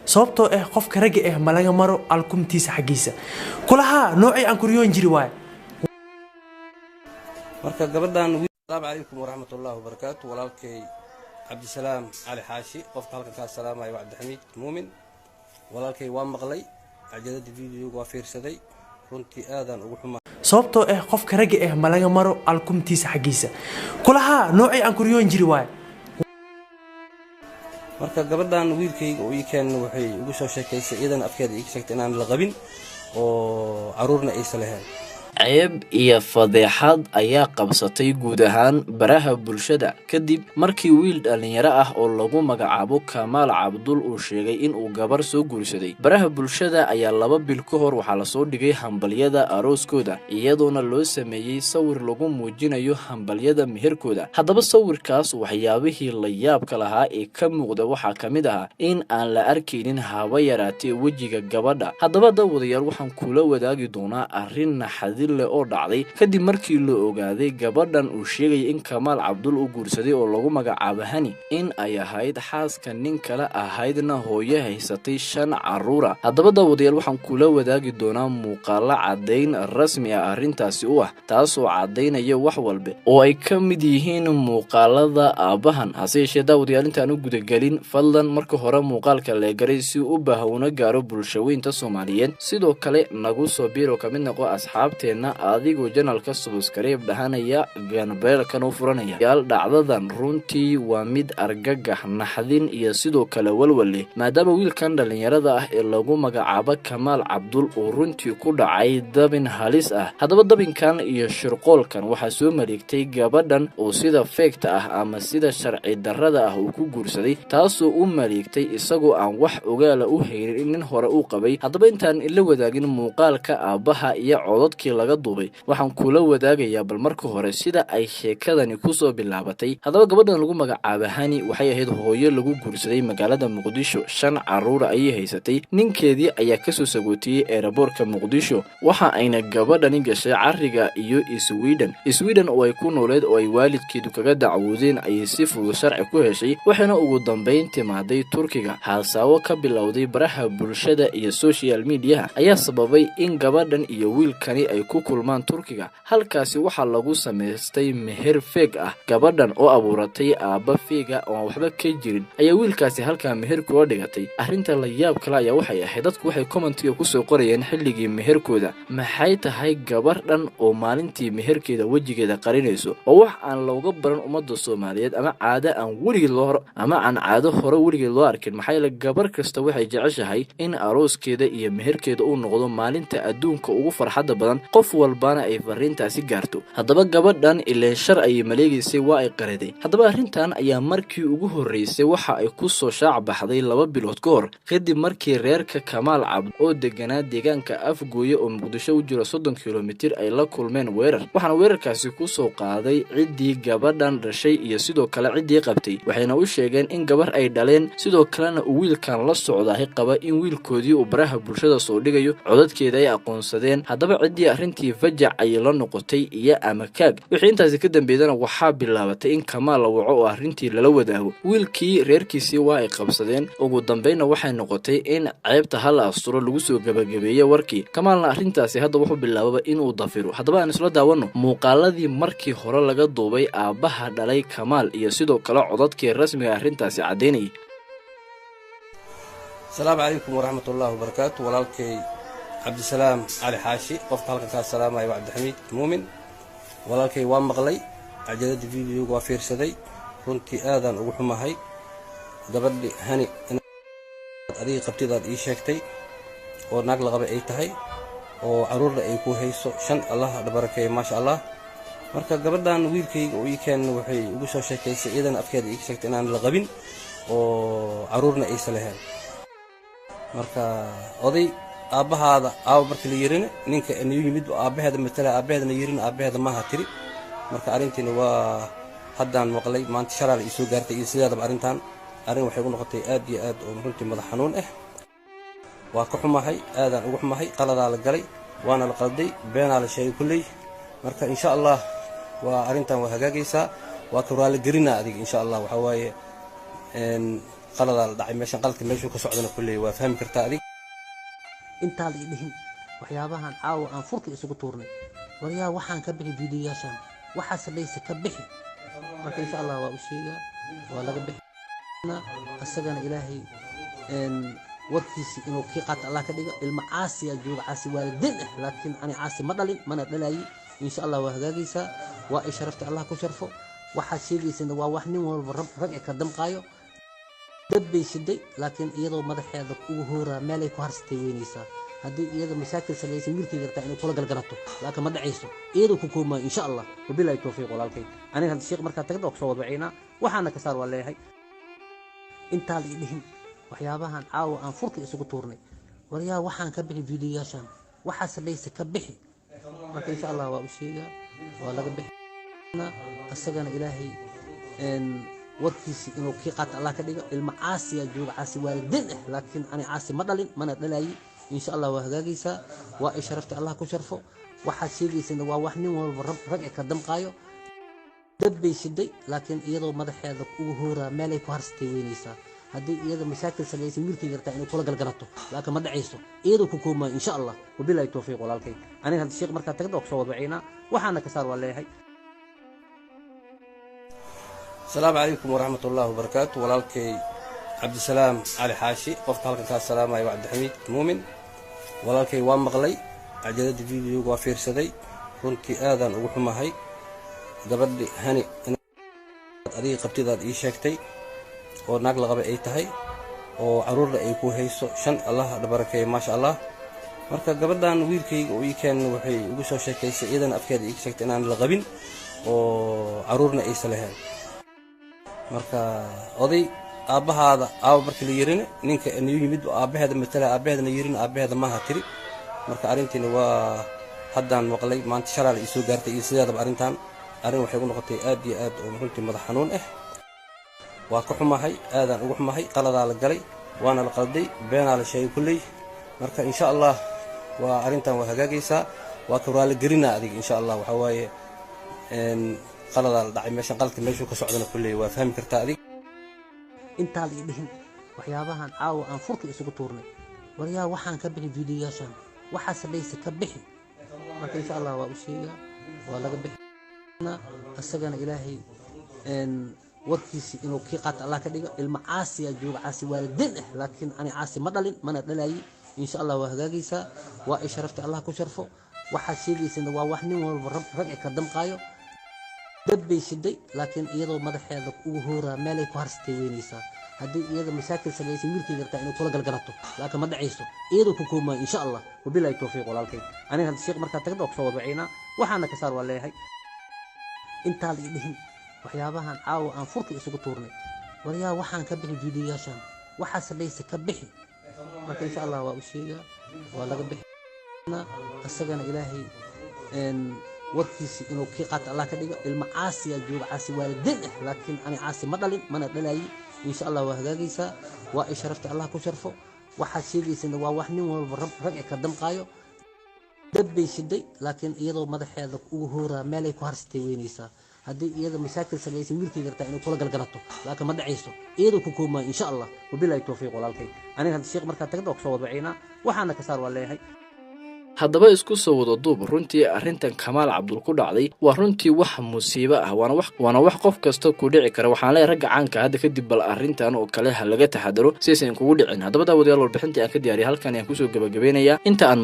sababtoo ah qofka rag ah ma laga maro alkumtiisa xaqiisa kulaha noocay aan kuriyoon jiri waay marka gabadhan السلام عليكم ورحمة الله وبركاته ولكن عبد السلام علي حاشي قفت halka ka salaamay Cabdi Xamiid Muumin walaalkay waa maqlay ajalada video waa fiirsaday runtii aadan ugu xumaa sababtoo ah qofka rag ah ma laga maro alkumtiisa xaqiisa kulaha noocay aan kuriyoon jiri waay marka gabadhan wiilkayga oo ii keen waxay ugu soo sheekaysay iidan afkeeda ii sheegtay inaan la qabin oo caruurna aysan lahayn ceeb iyo fadeexad ayaa qabsatay guud ahaan baraha bulshada kadib markii wiil dhalinyaro ah oo lagu magacaabo Kamaal Cabdul uu sheegay in uu gabar soo guursaday baraha bulshada ayaa 2 bil ka hor waxa la soo dhigay hambaliyada arooskooda iyadoona loo sameeyay sawir lagu muujinayo hambaliyada meherkooda haddaba sawirkaas waxyaabihii la yaabka lahaa ee ka muuqda waxa kamid ah in aan la arkaynin haba yaraatee wajiga gabadha haddaba dawadayaal waxaan kula wadaagi doonaa arrin naxariis oo dhacday kadib markii la ogaaday gabadhan uu sheegay in Kamaal Cabdul uu guursaday oo lagu magacaabo Hani in ay ahayd xaaska nin kale ahaydna hooyo haysatay 5 caruur haddaba dawadayaal waxaan kula wadaagi doonaa muuqaal cadeyn rasmi ah arrintaasi u ah taasoo cadeynaya wax walba oo ay ka mid yihiin muuqaalada aabahan hase yeeshee dawadayaal intaan u gudagelin fadlan marka hore muuqaalka la garay si uu baahuna gaaro bulshooyinka Soomaaliyeed sidoo kale nagu soo biiro kamid noqo asxaabta adigoo janalka subscribe dhahanaya ganbeelkan u furanaya yaal dhacdadan runtii waa mid argagax naxdin iyo sidoo kale walwal maadaama wiilkan dhalinyarada ah ee lagu magacaabo Kamaal Cabdul oo runtii ku dhacay dabin halis ah haddaba dabinkan iyo shirqoolkan waxa soo maleegtay gabadhan oo sida fake ah ama sida sharci darrada ah uu ku guursaday taasoo u maleegtay isagoo aan wax ogaala u haynin in hore uu qabay haddaba intaan ila wadaagin muuqaalka aabaha iyo codadkii laga duubay waxaan kula wadaagayaa bal marka hore sida ay sheekadani ku soo bilaabatay haddaba gabadhan lagu magacaabo Hani waxay ahayd hooyo lagu guursaday magaalada Muqdisho 5 caruur ay haysatay ninkeedii ayaa ka soo sagootiyay airportka Muqdisho waxa ayna gabadhani gashay cariga iyo Sweden oo ay ku nooleed oo ay waalidkeedu kaga dacwoodeen ay si fudud sharci ku heshay waxaana ugu dambeyn timaaday Turkiga haasawo ka bilowday baraha bulshada iyo social media ayaa sababay in gabadhan iyo wiilkani ay ku kulmaan Turkiga halkaasi waxa lagu sameystay meher fake ah gabadhan oo abuuratay aaba fake oo waxba ka jirin ayaa wiilkaasi halka meherkooda dhigatay arrinta la yaab kale ayaa waxay ahayd dadku waxay commentiga ku soo qorayeen xilligii meherkooda maxay tahay gabadhan oo maalintii meherkeeda wajigeeda qarinayso oo wax aan looga baran ummadda Soomaaliyeed ama caado aan weligeed loo ama aan caado hore weligeed loo arkin maxay la gabar kasta waxay jeceshahay in arooskeeda iyo meherkeeda uu noqdo maalinta adduunka ugu farxadda badan qof walbana ay fariintaasi gaarto haddaba gabadhan ilaa shar ay maleegaysay waa ay qaraday haddaba arrintan ayaa markii ugu horeysay waxa ay ku soo shaac baxday 2 bilood ka hor kadib markii reerka Kamaal Cabdul oo deganaa deegaanka Afgooye oo Muqdisho u jiro 30 kilomitir ay la kulmeen weerar waxaana weerarkaasi ku soo qaaday cidii gabadhan dhashay iyo sidoo kale cidii qabtay waxayna u sheegeen in gabar ay dhaleen sidoo kalena wiilkan la socday qaba in wiilkoodii uu baraha bulshada soo dhigayo codadkeeda ay aqoonsadeen haddaba cidii arrintii fajac ay la noqotay iyo amakaag wixii intaas ka dambeeyana waxa bilaabatay in Kamaal la waco oo arrintii lala wadaago wiilkii reerkiisii waa ay qabsadeen ugu dambeeyna waxay noqotay in ceebta hal asturo lagu soo gabagabeeyay warkii Kamaalna arrintaasi hadda wuxuu bilaabay in uu dafiro haddaba aan isla daawano muuqaaladii markii hore laga duubay aabaha dhalay Kamaal iyo sidoo kale codadkii rasmiga arrintaasi cadeynay السلام عليكم ورحمة الله وبركاته ولكن عبد السلام علي حاشي قفت halka ka salaamay Cabdi Xamiid Muumin walaalkay waa maqlay ajalada video waa fiirsaday runtii aadan ugu xumahay gabadhi Hani adiga qabtidaad ii sheegtay oo naag la qabay ay tahay oo caruurna ay ku hayso 5 Allah barakeeyo ma sha Allah marka gabadhan wiilkayga oo ii keen waxay ugu soo sheekaysay iidan afkeeda ii sheegtay inaan la qabin oo caruurna aysan lahayn marka oday aabahaada markii la yirin ninka inuu yimid aabaheeda matala aabaheedna yirin aabaheeda ma ha tiri marka arrintiina waa haddaan maqlay maanta sharaal ay soo gaartay iyo sidaadaba arrin waxay u noqotay aad iyo aad oo runtii madax xanuun ah waa ka xumahay aadan ugu xumahay qaladaa la galay waana la qalday beenaa la sheegay kulley marka insha Allah waa arrintan waa hagaagaysaa waa ka raali gelina adiga insha Allah waxa waaye qaladaa la dhacay meeshan qaladka meeshuu ka socdana kulley waa fahmi kartaa adig intaa la dhihin waxyaabahan caawa aan furka isugu tuurnay waryaa waxaan ka bixi fiidiyoyaashan waxaase laysa ka bixi marka insha allah waa u sheegaa waa laga bixina asagana ilaahay warkiisi inuu kii qaata allah ka dhigo ilma caasiya jooga caasi waalidin ah laakiin ani caasi ma dhalin mana dhalayi insha allah waa hagaagaysaa waa ay sharafta allah ku sharfo waxaad sheegaysana waa wax nin walba rag ka damqaayo dad bay shiday laakiin iyadoo madaxeeda ugu hooraa meelay ku harsatay weynaysaa haddii iyada mashaakil samaysan wiilkayga rabtaa inay kula galgalato laakiin ma dhacayso iyadoo ku koomaa insha allah wabilaahi towfiiq walaalkay aniga hadda sheekh markaa tagda oo kusoo wadwacaynaa waxaana ka saar waa leeyahay intaa la dhihin waxyaabahan caawa aan furka isugu tuurnay waryaa waxaan ka bixi fiidiyoyaashan waxaase laysa ka bixi marka insha allah waa u sheegaa waa laga bixina asagana ilaahay warkiisi inuu kii qaata allah ka dhigo ilma caasiya jooga caasi waalidin ah laakiin ani caasi ma dhalin mana dhalayi insha allah waa hagaagaysaa waa ay sharafta allah ku sharfo waxaad sheegaysana waa wax nin walba rag ka damqaayo dad bay shiday laakiin iyadoo madaxeeda ugu hooraa meelay ku harsatay weynaysaa haddii iyada mashaakil samaysan wiilkayga rabtaa inay kula galgalato laakiin ma dhacayso iyadoo ku koomaa insha allah wabilaahi towfiiq walaalkay aniga hadda sheekh markaa tagda oo kusoo wadwacaynaa waxaana ka saar waa leeyahay السلام عليكم ورحمة الله وبركاته ولالكي عبد السلام علي حاشي قفت هلكن كاس السلام عليكم عبد الحميد مؤمن ولالكي وان مغلي عجلة فيديو وافير سدي كنتي آذان وحما هاي قبل هاني أدي قبتي ذات إي شاكتي وناقل غبي أي تهي وعرور أي كو هيسو شن الله دبركي ما شاء الله marka gabadhan wiilkayga oo ii keen waxay ugu soo sheekaysay iidan afkeeda ii sheegtay inaan la qabin oo caruurna aysan lahayn marka oday aabahaada markii la yirin ninka inuu yimid aabaheeda matala aabaheedana yirin aabaheeda ma ha tiri marka arintiina waa haddaan maqlay maanta sharaal ii soo gaartay iyo sideedaba arintan waxay ugu noqotay aad iyo aad oo runtii madax xanuun ah waa ka xumahay aadaan ugu xumahay qaladaa la galay waana la qalday beenaa la sheegay kulley marka insha allah waa arintan waa hagaagaysaa waa ka raali gelinaa adiga insha allah waxa waaye qaladaa la dhacay meeshan qaladka meeshuu ka socdana kulley waa fahmi kartaa adig intaa la dhihin waxyaabahan caawa aan furka isugu tuurnay waryaa waxaan ka bixi fiidiyoyaashan waxaase laysa ka bixi marka insha allah waa u sheegaa waa laga bixina asagana ilaahay warkiisi inuu kii qaata allah ka dhigo ilma caasiya jooga caasi waalidin ah laakiin ani caasi ma dhalin mana dhalayi insha allah waa hagaagaysaa waa ay sharafta allah ku sharfo waxaad sheegaysana waa wax nin walba rag ka damqaayo dad bay shiday laakiin iyadoo madaxeeda ugu hooraa meelay ku harsatay weynaysaa haddii iyada mashaakil samaysan wiilkayga rabtaa inay kula galgalato laakiin ma dhacayso iyadoo ku koomaa insha allah wabilaahi towfiiq walaalkay aniga hadda sheekh markaa tagda oo kusoo wadwacaynaa waxaana ka saar waa leeyahay intaa la dhihin waxyaabahan caawa aan furka isugu tuurnay waryaa waxaan ka bixi fiidiyoyaashan waxaase laysa ka bixi marka insha allah waa u sheegaa waa laga bixina asagana ilaahay warkiisi inuu kii qaata allah ka dhigo ilma caasiya jooga caasi waalidin ah laakiin ani caasi ma dhalin mana dhalayi insha allah waa hagaagaysaa waa ay sharafta allah ku sharfo waxaad sheegaysana waa wax nin walba rag ka damqaayo dad bay shiday laakiin iyadoo madaxeeda ugu hooraa meelay ku harsatay weynaysaa haddii iyada mashaakil samaysan wiilkayga rabtaa inay kula galgalato laakiin ma dhacayso iyadoo ku koomaa insha allah wabilaahi towfiiq walaalkay aniga hadda sheekh markaa tagda oo kusoo wadwacaynaa waxaana ka saar waa leeyahay haddaba isku soo wada duub runtii arrintan Kamaal Cabdul ku dhacday waa runtii wax musiibo ah waana wax qof kasta ku dhici kara waxaan leeyahay ragga caanka hadda kadib bal arrintan oo kale ha laga taxadaro si aysan kugu dhicin haddaba daawadayaal warbixintii aan ka diyaariyay halkan ayaan ku soo gabagabeynayaa inta aan